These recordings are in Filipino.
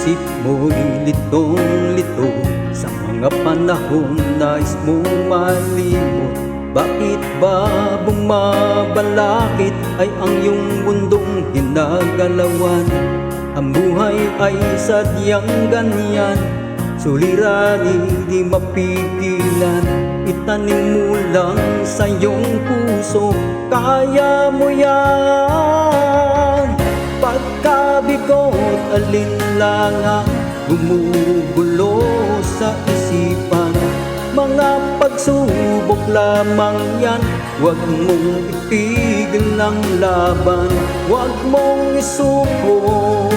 isip mo'y litong-lito sa mga panahong nais mong malimot. Bakit ba bumabalakid ay ang iyong mundong ginagalawan? Ang buhay ay sadyang ganyan, suliranin di mapigilan. Itanim mo lang sa iyong puso, kaya mo yan. Pagkabigot, alinlangan, gumugulo sa isipan. Mga pagsubok lamang yan, huwag mong itigil ang laban. Huwag mong isuko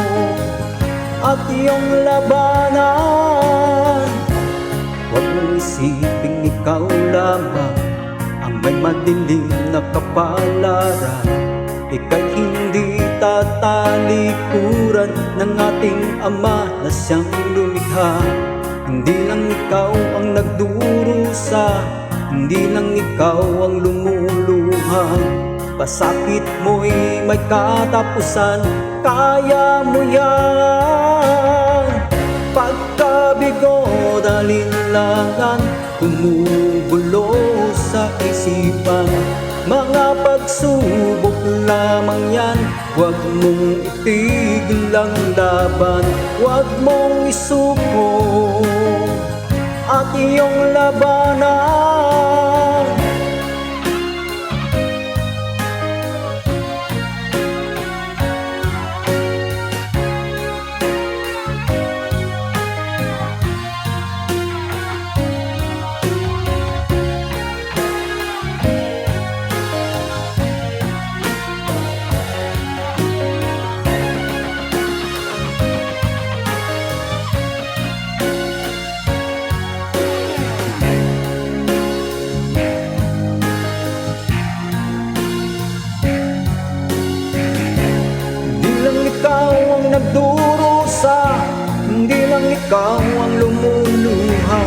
at iyong labanan. Huwag mong isiping ikaw lamang ang may madilim na kapalaran. Ika'y hindi tatalikuran ng ating Ama na siyang lumikha. Hindi lang ikaw ang nagdurusa, hindi lang ikaw ang lumuluha. Pasakit mo'y may katapusan, kaya mo yan. Pagkabigo, alinlangan, gumugulo sa isipan. Mga pagsubok lamang yan, huwag mong itigil ang laban. Huwag mong isuko at iyong labanan. Nagdurusa, hindi lang ikaw ang lumuluha.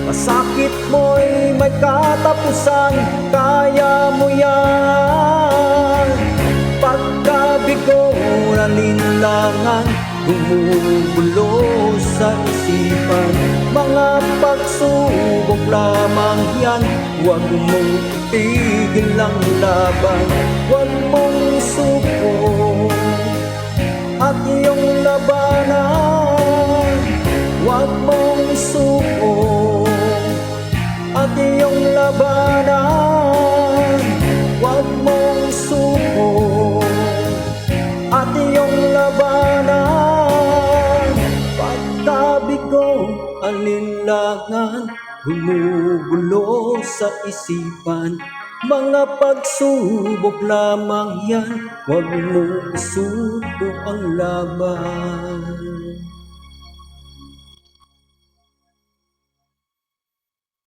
Masakit mo'y may katapusan, kaya mo yan. Pagkabigo, alinlangan, gumugulo sa isipan. Mga pagsubok lamang yan, huwag mong itigil ang laban. Huwag mong isuko at iyong labanan. Huwag mong isuko at iyong labanan. Huwag mong isuko at iyong labanan. Pagkabigo, alinlangan, gumugulo sa isipan. Mga pagsubok lamang yan, huwag mong isuko ang laban.